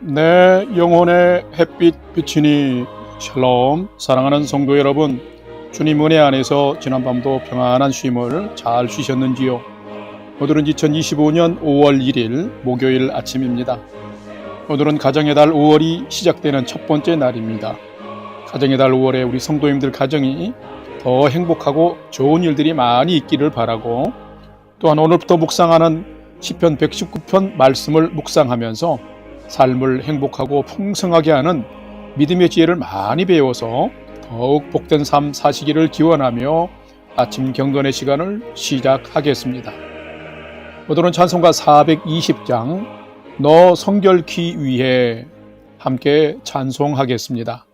내 영혼의 햇빛 비치니 샬롬. 사랑하는 성도 여러분, 주님 은혜 안에서 지난밤도 평안한 쉼을 잘 쉬셨는지요? 오늘은 2025년 5월 1일 목요일 아침입니다. 오늘은 가정의 달 5월이 시작되는 첫 번째 날입니다. 가정의 달 5월에 우리 성도님들 가정이 더 행복하고 좋은 일들이 많이 있기를 바라고, 또한 오늘부터 묵상하는 시편 119편 말씀을 묵상하면서 삶을 행복하고 풍성하게 하는 믿음의 지혜를 많이 배워서 더욱 복된 삶 사시기를 기원하며 아침 경건의 시간을 시작하겠습니다. 오늘은 찬송가 420장 너 성결케 위해 함께 찬송하겠습니다.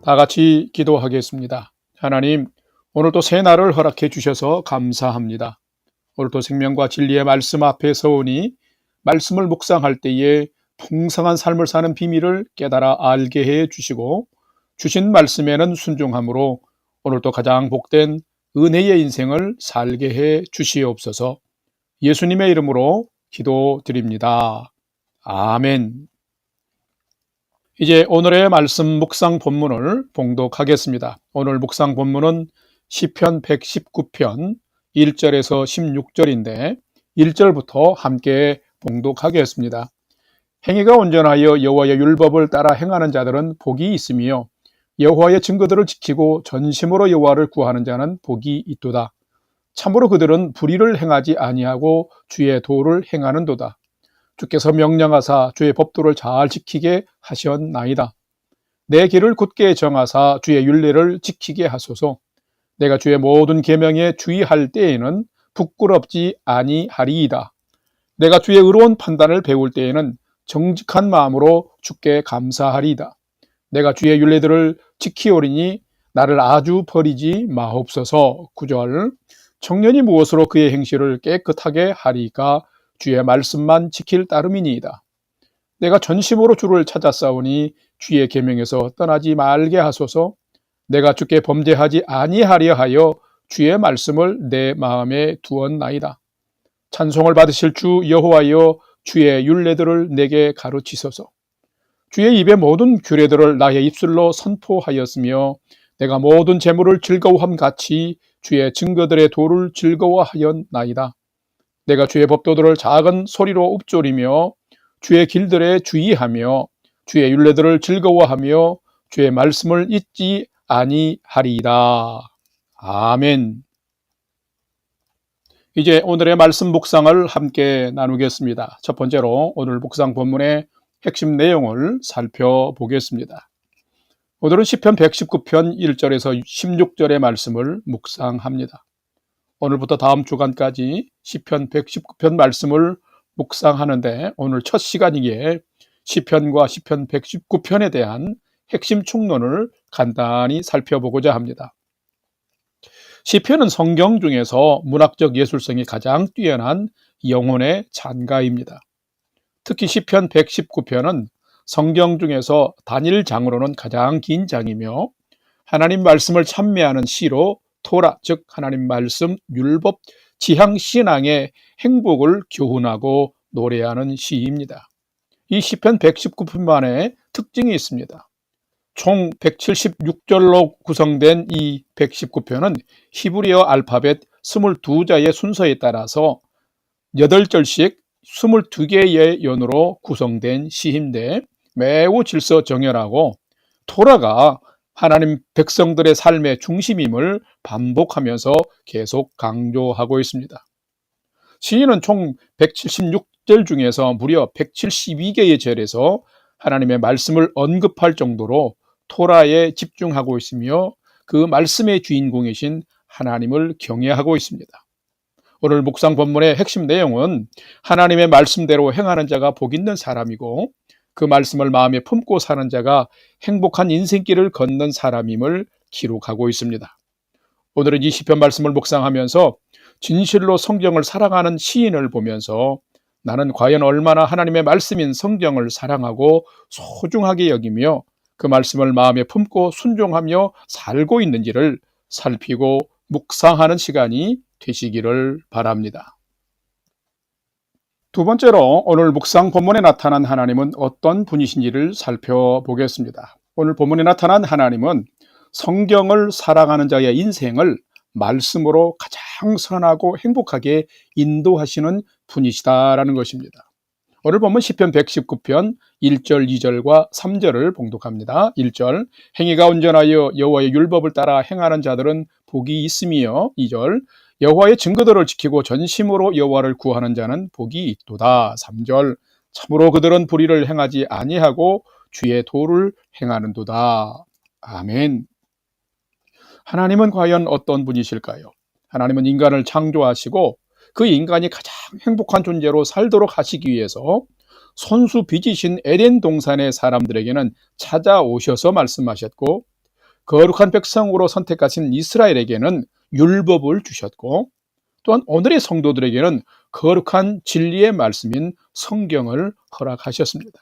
다 같이 기도하겠습니다. 하나님, 오늘도 새 날을 허락해 주셔서 감사합니다. 오늘도 생명과 진리의 말씀 앞에 서오니 말씀을 묵상할 때에 풍성한 삶을 사는 비밀을 깨달아 알게 해 주시고, 주신 말씀에는 순종함으로 오늘도 가장 복된 은혜의 인생을 살게 해 주시옵소서. 예수님의 이름으로 기도드립니다. 아멘. 이제 오늘의 말씀 묵상 본문을 봉독하겠습니다. 오늘 묵상 본문은 시편 119편 1절에서 16절인데 1절부터 함께 봉독하겠습니다. 행위가 온전하여 여호와의 율법을 따라 행하는 자들은 복이 있으며 여호와의 증거들을 지키고 전심으로 여호와를 구하는 자는 복이 있도다. 참으로 그들은 불의를 행하지 아니하고 주의 도를 행하는도다. 주께서 명령하사 주의 법도를 잘 지키게 하셨나이다. 내 길을 굳게 정하사 주의 율례를 지키게 하소서. 내가 주의 모든 계명에 주의할 때에는 부끄럽지 아니하리이다. 내가 주의 의로운 판단을 배울 때에는 정직한 마음으로 주께 감사하리이다. 내가 주의 율례들을 지키오리니 나를 아주 버리지 마옵소서. 9절. 청년이 무엇으로 그의 행실을 깨끗하게 하리까? 주의 말씀만 지킬 따름이니이다. 내가 전심으로 주를 찾았사오니 주의 계명에서 떠나지 말게 하소서. 내가 주께 범죄하지 아니하려 하여 주의 말씀을 내 마음에 두었나이다. 찬송을 받으실 주 여호와여, 주의 율례들을 내게 가르치소서. 주의 입의 모든 규례들을 나의 입술로 선포하였으며 내가 모든 재물을 즐거워함 같이 주의 증거들의 도를 즐거워하였나이다. 내가 주의 법도들을 작은 소리로 읊조리며 주의 길들에 주의하며 주의 율례들을 즐거워하며 주의 말씀을 잊지 아니하리이다. 아멘. 이제 오늘의 말씀 묵상을 함께 나누겠습니다. 첫 번째로 오늘 묵상 본문의 핵심 내용을 살펴보겠습니다. 오늘은 시편 119편 1절에서 16절의 말씀을 묵상합니다. 오늘부터 다음 주간까지 시편 119편 말씀을 묵상하는데 오늘 첫 시간이기에 시편과 시편 119편에 대한 핵심 총론을 간단히 살펴보고자 합니다. 시편은 성경 중에서 문학적 예술성이 가장 뛰어난 영혼의 찬가입니다. 특히 시편 119편은 성경 중에서 단일장으로는 가장 긴 장이며 하나님 말씀을 찬미하는 시로 토라, 즉 하나님 말씀, 율법, 지향, 신앙의 행복을 교훈하고 노래하는 시입니다. 이 시편 119편만의 특징이 있습니다. 총 176절로 구성된 이 119편은 히브리어 알파벳 22자의 순서에 따라서 8절씩 22개의 연으로 구성된 시인데 매우 질서 정연하고 토라가 하나님 백성들의 삶의 중심임을 반복하면서 계속 강조하고 있습니다. 시인은 총 176절 중에서 무려 172개의 절에서 하나님의 말씀을 언급할 정도로 토라에 집중하고 있으며 그 말씀의 주인공이신 하나님을 경외하고 있습니다. 오늘 묵상 본문의 핵심 내용은 하나님의 말씀대로 행하는 자가 복 있는 사람이고 그 말씀을 마음에 품고 사는 자가 행복한 인생길을 걷는 사람임을 기록하고 있습니다. 오늘은 이 시편 말씀을 묵상하면서 진실로 성경을 사랑하는 시인을 보면서 나는 과연 얼마나 하나님의 말씀인 성경을 사랑하고 소중하게 여기며 그 말씀을 마음에 품고 순종하며 살고 있는지를 살피고 묵상하는 시간이 되시기를 바랍니다. 두 번째로 오늘 묵상 본문에 나타난 하나님은 어떤 분이신지를 살펴보겠습니다. 오늘 본문에 나타난 하나님은 성경을 사랑하는 자의 인생을 말씀으로 가장 선하고 행복하게 인도하시는 분이시다라는 것입니다. 오늘 보면 시편 119편 1절, 2절과 3절을 봉독합니다. 1절, 행위가 온전하여 여호와의 율법을 따라 행하는 자들은 복이 있으며 2절, 여호와의 증거들을 지키고 전심으로 여호와를 구하는 자는 복이 있도다. 3절, 참으로 그들은 불의를 행하지 아니하고 주의 도를 행하는도다. 아멘. 하나님은 과연 어떤 분이실까요? 하나님은 인간을 창조하시고 그 인간이 가장 행복한 존재로 살도록 하시기 위해서 손수 빚으신 에덴 동산의 사람들에게는 찾아오셔서 말씀하셨고 거룩한 백성으로 선택하신 이스라엘에게는 율법을 주셨고 또한 오늘의 성도들에게는 거룩한 진리의 말씀인 성경을 허락하셨습니다.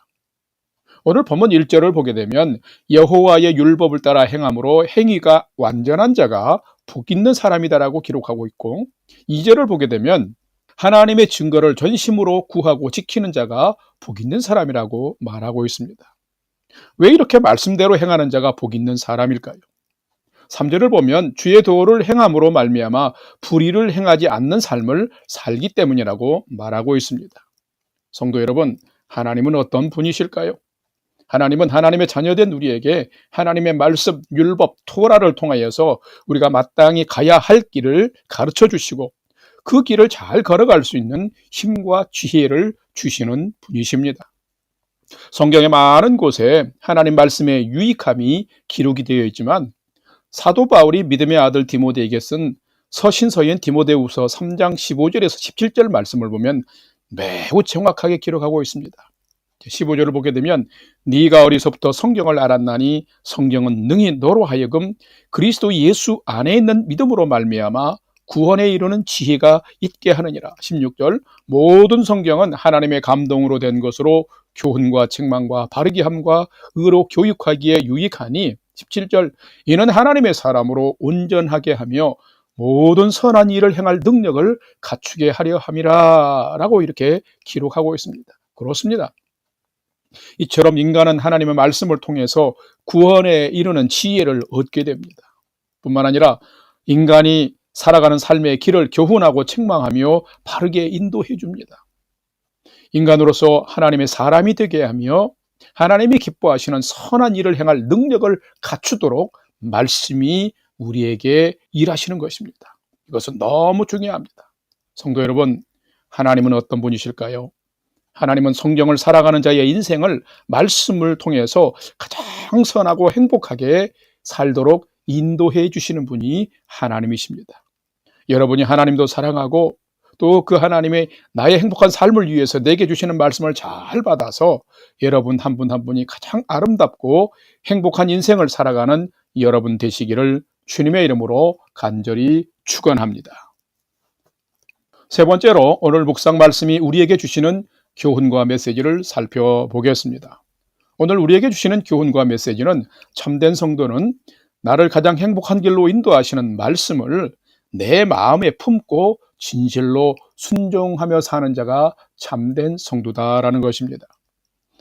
오늘 본문 1절을 보게 되면 여호와의 율법을 따라 행함으로 행위가 완전한 자가 복 있는 사람이다라고 기록하고 있고 2절을 보게 되면 하나님의 증거를 전심으로 구하고 지키는 자가 복 있는 사람이라고 말하고 있습니다. 왜 이렇게 말씀대로 행하는 자가 복 있는 사람일까요? 3절을 보면 주의 도를 행함으로 말미암아 불의를 행하지 않는 삶을 살기 때문이라고 말하고 있습니다. 성도 여러분, 하나님은 어떤 분이실까요? 하나님은 하나님의 자녀된 우리에게 하나님의 말씀, 율법, 토라를 통하여서 우리가 마땅히 가야 할 길을 가르쳐 주시고 그 길을 잘 걸어갈 수 있는 힘과 지혜를 주시는 분이십니다. 성경의 많은 곳에 하나님 말씀의 유익함이 기록이 되어 있지만 사도 바울이 믿음의 아들 디모데에게 쓴 서신서인 디모데후서 3장 15절에서 17절 말씀을 보면 매우 정확하게 기록하고 있습니다. 15절을 보게 되면 네가 어리서부터 성경을 알았나니 성경은 능히 너로 하여금 그리스도 예수 안에 있는 믿음으로 말미암아 구원에 이르는 지혜가 있게 하느니라. 16절 모든 성경은 하나님의 감동으로 된 것으로 교훈과 책망과 바르게 함과 의로 교육하기에 유익하니 17절 이는 하나님의 사람으로 온전하게 하며 모든 선한 일을 행할 능력을 갖추게 하려 함이라 라고 이렇게 기록하고 있습니다. 그렇습니다. 이처럼 인간은 하나님의 말씀을 통해서 구원에 이르는 지혜를 얻게 됩니다. 뿐만 아니라 인간이 살아가는 삶의 길을 교훈하고 책망하며 바르게 인도해 줍니다. 인간으로서 하나님의 사람이 되게 하며 하나님이 기뻐하시는 선한 일을 행할 능력을 갖추도록 말씀이 우리에게 일하시는 것입니다. 이것은 너무 중요합니다. 성도 여러분, 하나님은 어떤 분이실까요? 하나님은 성경을 살아가는 자의 인생을 말씀을 통해서 가장 선하고 행복하게 살도록 인도해 주시는 분이 하나님이십니다. 여러분이 하나님도 사랑하고 또 그 하나님의 나의 행복한 삶을 위해서 내게 주시는 말씀을 잘 받아서 여러분 한 분 한 분이 가장 아름답고 행복한 인생을 살아가는 여러분 되시기를 주님의 이름으로 간절히 축원합니다. 세 번째로 오늘 묵상 말씀이 우리에게 주시는 교훈과 메시지를 살펴보겠습니다. 오늘 우리에게 주시는 교훈과 메시지는 참된 성도는 나를 가장 행복한 길로 인도하시는 말씀을 내 마음에 품고 진실로 순종하며 사는 자가 참된 성도다라는 것입니다.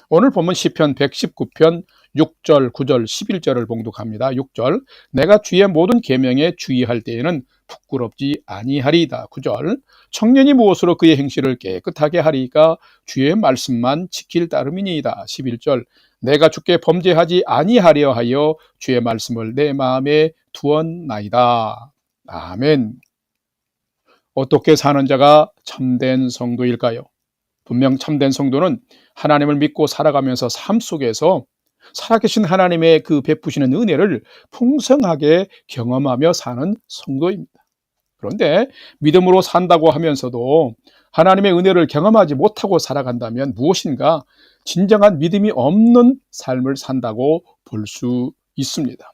오늘 보면 시편 119편 6절, 9절, 11절을 봉독합니다. 6절, 내가 주의 모든 계명에 주의할 때에는 부끄럽지 아니하리이다. 9절, 청년이 무엇으로 그의 행실을 깨끗하게 하리이까 주의 말씀만 지킬 따름이니이다. 11절, 내가 주께 범죄하지 아니하려 하여 주의 말씀을 내 마음에 두었나이다. 아멘. 어떻게 사는 자가 참된 성도일까요? 분명 참된 성도는 하나님을 믿고 살아가면서 삶 속에서 살아계신 하나님의 그 베푸시는 은혜를 풍성하게 경험하며 사는 성도입니다. 그런데 믿음으로 산다고 하면서도 하나님의 은혜를 경험하지 못하고 살아간다면 무엇인가 진정한 믿음이 없는 삶을 산다고 볼 수 있습니다.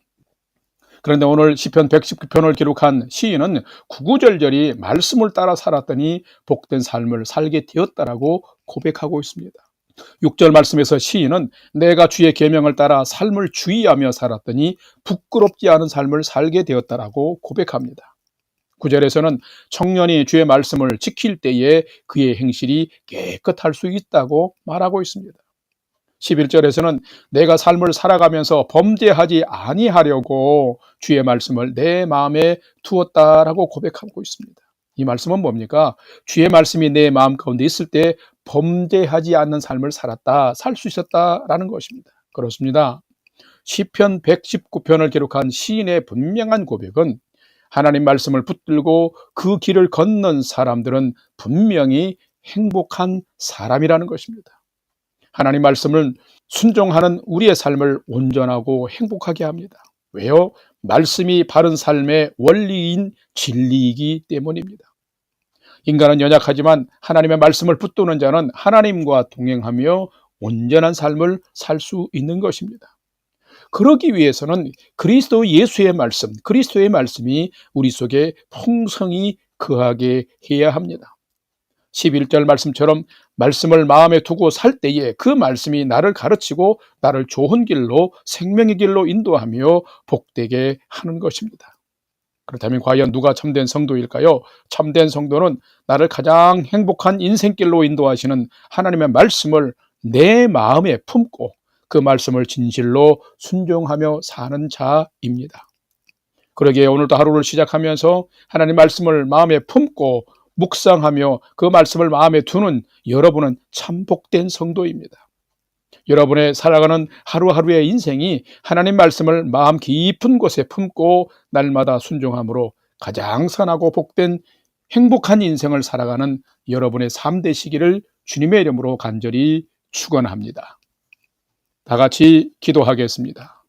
그런데 오늘 시편 119편을 기록한 시인은 구구절절히 말씀을 따라 살았더니 복된 삶을 살게 되었다라고 고백하고 있습니다. 6절 말씀에서 시인은 내가 주의 계명을 따라 삶을 주의하며 살았더니 부끄럽지 않은 삶을 살게 되었다라고 고백합니다. 9절에서는 청년이 주의 말씀을 지킬 때에 그의 행실이 깨끗할 수 있다고 말하고 있습니다. 11절에서는 내가 삶을 살아가면서 범죄하지 아니하려고 주의 말씀을 내 마음에 두었다라고 고백하고 있습니다. 이 말씀은 뭡니까? 주의 말씀이 내 마음 가운데 있을 때 범죄하지 않는 삶을 살았다, 살 수 있었다라는 것입니다. 그렇습니다. 시편 119편을 기록한 시인의 분명한 고백은 하나님 말씀을 붙들고 그 길을 걷는 사람들은 분명히 행복한 사람이라는 것입니다. 하나님 말씀을 순종하는 우리의 삶을 온전하고 행복하게 합니다. 왜요? 말씀이 바른 삶의 원리인 진리이기 때문입니다. 인간은 연약하지만 하나님의 말씀을 붙드는 자는 하나님과 동행하며 온전한 삶을 살 수 있는 것입니다. 그러기 위해서는 그리스도 예수의 말씀, 그리스도의 말씀이 우리 속에 풍성히 거하게 해야 합니다. 11절 말씀처럼 말씀을 마음에 두고 살 때에 그 말씀이 나를 가르치고 나를 좋은 길로 생명의 길로 인도하며 복되게 하는 것입니다. 그렇다면 과연 누가 참된 성도일까요? 참된 성도는 나를 가장 행복한 인생길로 인도하시는 하나님의 말씀을 내 마음에 품고 그 말씀을 진실로 순종하며 사는 자입니다. 그러기에 오늘도 하루를 시작하면서 하나님 말씀을 마음에 품고 묵상하며 그 말씀을 마음에 두는 여러분은 참 복된 성도입니다. 여러분의 살아가는 하루하루의 인생이 하나님 말씀을 마음 깊은 곳에 품고 날마다 순종함으로 가장 선하고 복된 행복한 인생을 살아가는 여러분의 삶 되시기를 주님의 이름으로 간절히 축원합니다. 다 같이 기도하겠습니다.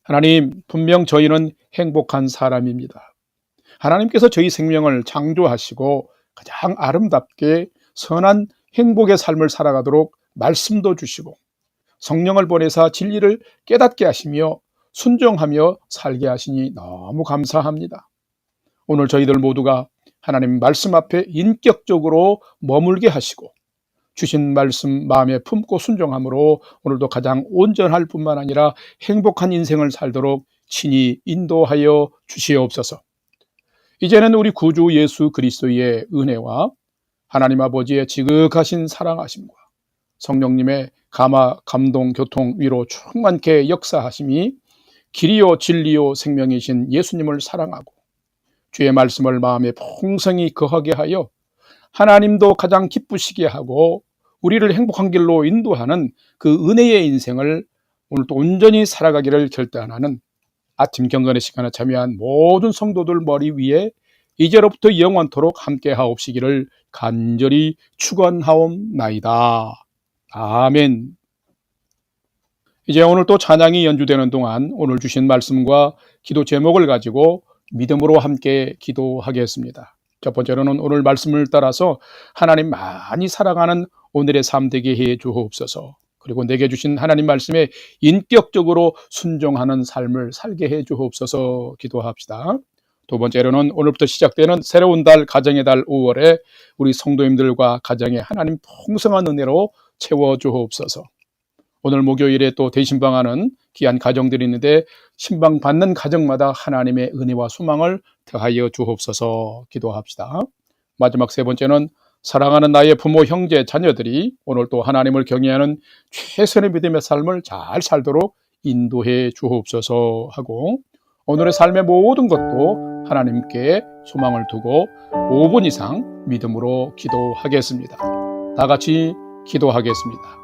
하나님, 분명 저희는 행복한 사람입니다. 하나님께서 저희 생명을 창조하시고 가장 아름답게 선한 행복의 삶을 살아가도록 말씀도 주시고 성령을 보내사 진리를 깨닫게 하시며 순종하며 살게 하시니 너무 감사합니다. 오늘 저희들 모두가 하나님 말씀 앞에 인격적으로 머물게 하시고 주신 말씀 마음에 품고 순종함으로 오늘도 가장 온전할 뿐만 아니라 행복한 인생을 살도록 친히 인도하여 주시옵소서. 이제는 우리 구주 예수 그리스도의 은혜와 하나님 아버지의 지극하신 사랑하심과 성령님의 감화, 감동, 교통, 위로 충만케 역사하심이 길이요 진리요 생명이신 예수님을 사랑하고 주의 말씀을 마음에 풍성히 거하게 하여 하나님도 가장 기쁘시게 하고 우리를 행복한 길로 인도하는 그 은혜의 인생을 오늘도 온전히 살아가기를 결단하는 아침 경건의 시간에 참여한 모든 성도들 머리 위에 이제로부터 영원토록 함께 하옵시기를 간절히 축원하옵나이다. 아멘. 이제 오늘 또 찬양이 연주되는 동안 오늘 주신 말씀과 기도 제목을 가지고 믿음으로 함께 기도하겠습니다. 첫 번째로는 오늘 말씀을 따라서 하나님 많이 사랑하는 오늘의 삶 되게 해 주옵소서. 그리고 내게 주신 하나님 말씀에 인격적으로 순종하는 삶을 살게 해 주옵소서 기도합시다. 두 번째로는 오늘부터 시작되는 새로운 달, 가정의 달 5월에 우리 성도님들과 가정에 하나님 풍성한 은혜로 채워 주옵소서. 오늘 목요일에 또 대신방하는 귀한 가정들이 있는데 신방 받는 가정마다 하나님의 은혜와 소망을 더하여 주옵소서 기도합시다. 마지막 세 번째는 사랑하는 나의 부모, 형제, 자녀들이 오늘 또 하나님을 경외하는 최선의 믿음의 삶을 잘 살도록 인도해 주옵소서 하고 오늘의 삶의 모든 것도 하나님께 소망을 두고 5분 이상 믿음으로 기도하겠습니다. 다 같이 기도하겠습니다.